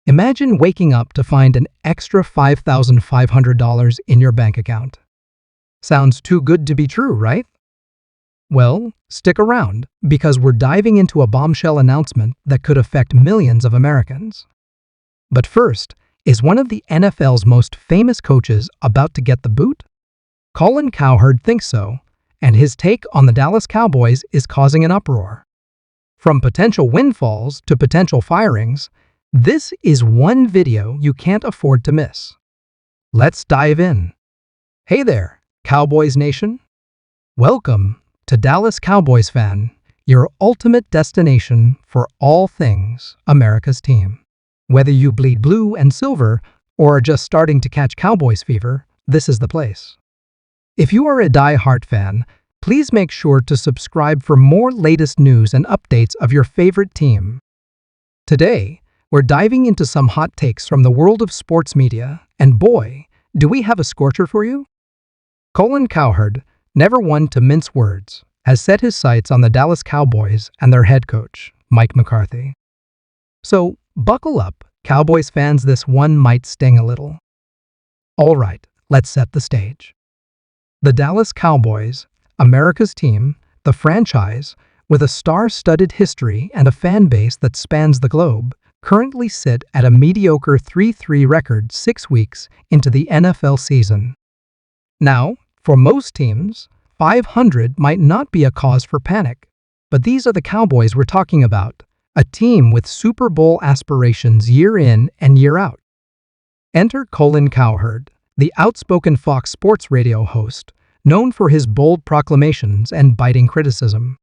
Imagine waking up to find an extra $5,500 in your bank account. Sounds too good to be true, right? Well, stick around, because we're diving into a bombshell announcement that could affect millions of Americans. But first, is one of the NFL's most famous coaches about to get the boot? Colin Cowherd thinks so, and his take on the Dallas Cowboys is causing an uproar. From potential windfalls to potential firings, this is one video you can't afford to miss. Let's dive in. Hey there, Cowboys Nation. Welcome to Dallas Cowboys Fan, your ultimate destination for all things America's team. Whether you bleed blue and silver or are just starting to catch Cowboys fever, this is the place. If you are a die-hard fan, please make sure to subscribe for more latest news and updates of your favorite team. Today, we're diving into some hot takes from the world of sports media, and boy, do we have a scorcher for you? Colin Cowherd, never one to mince words, has set his sights on the Dallas Cowboys and their head coach, Mike McCarthy. So, buckle up, Cowboys fans, this one might sting a little. All right, let's set the stage. The Dallas Cowboys, America's team, the franchise, with a star-studded history and a fan base that spans the globe, currently sit at a mediocre 3-3 record 6 weeks into the NFL season. Now, for most teams, 500 might not be a cause for panic, but these are the Cowboys we're talking about, a team with Super Bowl aspirations year in and year out. Enter Colin Cowherd, the outspoken Fox Sports radio host, known for his bold proclamations and biting criticism.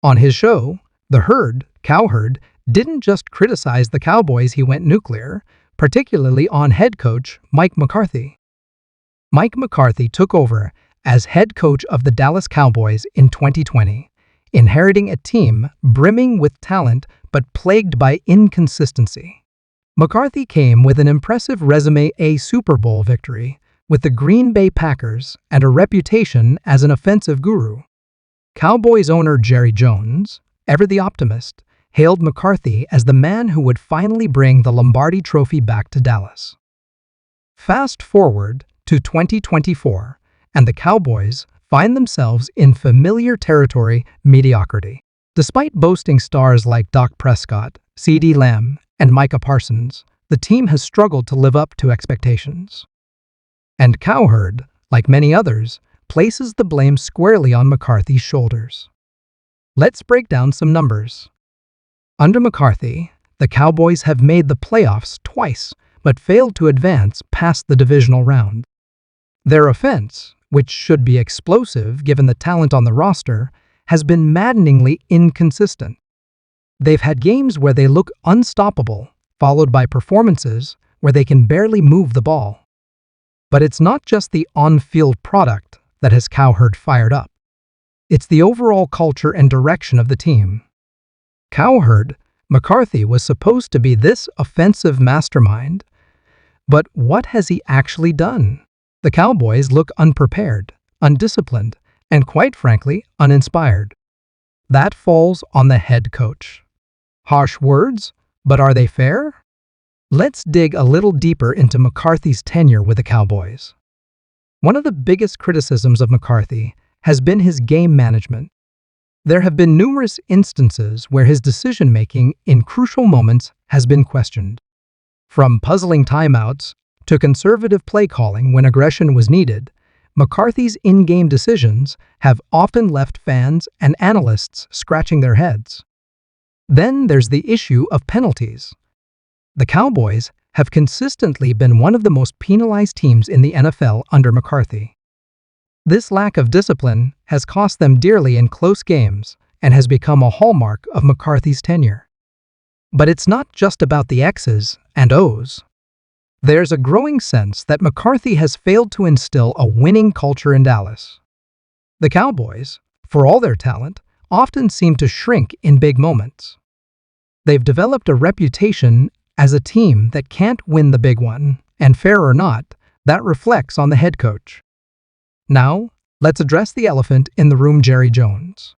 On his show, The Herd, Cowherd didn't just criticize the Cowboys, he went nuclear, particularly on head coach Mike McCarthy. Mike McCarthy took over as head coach of the Dallas Cowboys in 2020, inheriting a team brimming with talent but plagued by inconsistency. McCarthy came with an impressive resume: a Super Bowl victory with the Green Bay Packers and a reputation as an offensive guru. Cowboys owner Jerry Jones, ever the optimist, hailed McCarthy as the man who would finally bring the Lombardi Trophy back to Dallas. Fast forward to 2024, and the Cowboys find themselves in familiar territory: mediocrity. Despite boasting stars like Dak Prescott, CeeDee Lamb, and Micah Parsons, the team has struggled to live up to expectations. And Cowherd, like many others, places the blame squarely on McCarthy's shoulders. Let's break down some numbers. Under McCarthy, the Cowboys have made the playoffs twice, but failed to advance past the divisional round. Their offense, which should be explosive given the talent on the roster, has been maddeningly inconsistent. They've had games where they look unstoppable, followed by performances where they can barely move the ball. But it's not just the on-field product that has Cowherd fired up. It's the overall culture and direction of the team. Cowherd, McCarthy was supposed to be this offensive mastermind, but what has he actually done? The Cowboys look unprepared, undisciplined, and quite frankly, uninspired. That falls on the head coach. Harsh words, but are they fair? Let's dig a little deeper into McCarthy's tenure with the Cowboys. One of the biggest criticisms of McCarthy has been his game management. There have been numerous instances where his decision-making in crucial moments has been questioned. From puzzling timeouts to conservative play calling when aggression was needed, McCarthy's in-game decisions have often left fans and analysts scratching their heads. Then there's the issue of penalties. The Cowboys have consistently been one of the most penalized teams in the NFL under McCarthy. This lack of discipline has cost them dearly in close games and has become a hallmark of McCarthy's tenure. But it's not just about the X's and O's. There's a growing sense that McCarthy has failed to instill a winning culture in Dallas. The Cowboys, for all their talent, often seem to shrink in big moments. They've developed a reputation as a team that can't win the big one, and fair or not, that reflects on the head coach. Now, let's address the elephant in the room: Jerry Jones.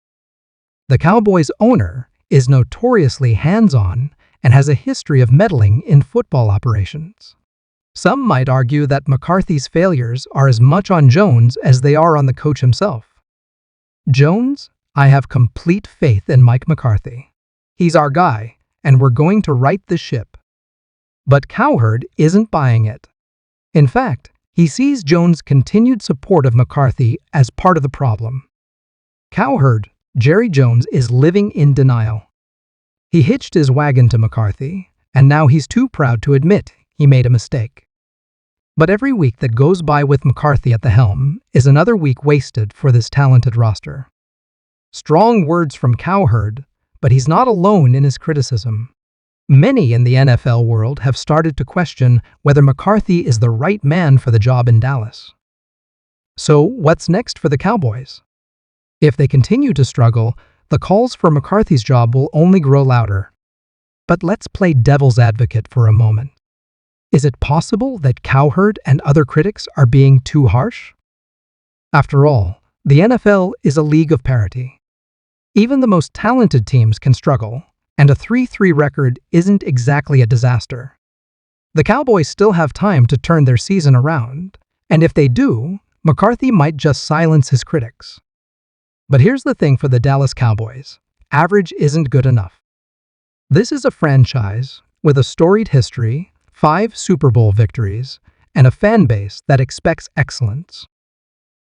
The Cowboys owner is notoriously hands-on and has a history of meddling in football operations. Some might argue that McCarthy's failures are as much on Jones as they are on the coach himself. Jones, I have complete faith in Mike McCarthy. He's our guy, and we're going to right the ship. But Cowherd isn't buying it. In fact, he sees Jones' continued support of McCarthy as part of the problem. Cowherd, Jerry Jones, is living in denial. He hitched his wagon to McCarthy, and now he's too proud to admit he made a mistake. But every week that goes by with McCarthy at the helm is another week wasted for this talented roster. Strong words from Cowherd, but he's not alone in his criticism. Many in the NFL world have started to question whether McCarthy is the right man for the job in Dallas. So, what's next for the Cowboys? If they continue to struggle, the calls for McCarthy's job will only grow louder. But let's play devil's advocate for a moment. Is it possible that Cowherd and other critics are being too harsh? After all, the NFL is a league of parity. Even the most talented teams can struggle, and a 3-3 record isn't exactly a disaster. The Cowboys still have time to turn their season around, and if they do, McCarthy might just silence his critics. But here's the thing for the Dallas Cowboys: average isn't good enough. This is a franchise with a storied history, 5 Super Bowl victories, and a fan base that expects excellence.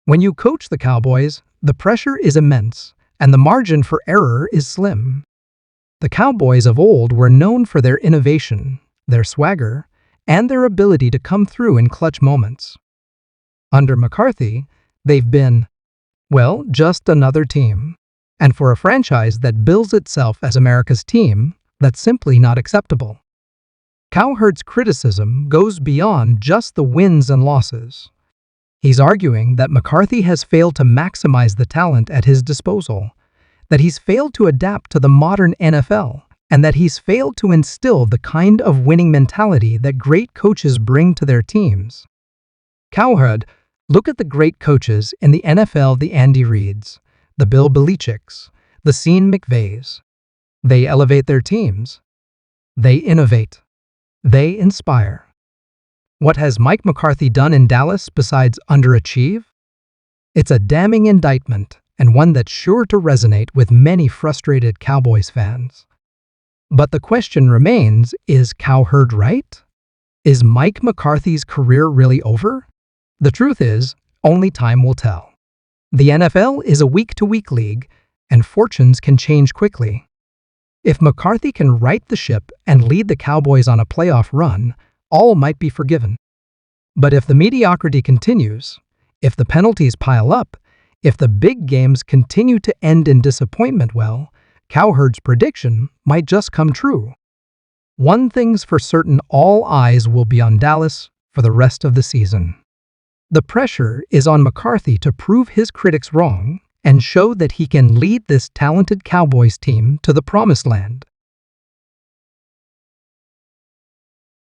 When you coach the Cowboys, the pressure is immense, and the margin for error is slim. The Cowboys of old were known for their innovation, their swagger, and their ability to come through in clutch moments. Under McCarthy, they've been, well, just another team. And for a franchise that bills itself as America's team, that's simply not acceptable. Cowherd's criticism goes beyond just the wins and losses. He's arguing that McCarthy has failed to maximize the talent at his disposal, that he's failed to adapt to the modern NFL, and that he's failed to instill the kind of winning mentality that great coaches bring to their teams. Cowherd, look at the great coaches in the NFL: the Andy Reids, the Bill Belichicks, the Sean McVays. They elevate their teams. They innovate. They inspire. What has Mike McCarthy done in Dallas besides underachieve? It's a damning indictment, and one that's sure to resonate with many frustrated Cowboys fans. But the question remains, is Cowherd right? Is Mike McCarthy's career really over? The truth is, only time will tell. The NFL is a week-to-week league, and fortunes can change quickly. If McCarthy can right the ship and lead the Cowboys on a playoff run, all might be forgiven. But if the mediocrity continues, if the penalties pile up, if the big games continue to end in disappointment, well, Cowherd's prediction might just come true. One thing's for certain: all eyes will be on Dallas for the rest of the season. The pressure is on McCarthy to prove his critics wrong and show that he can lead this talented Cowboys team to the promised land.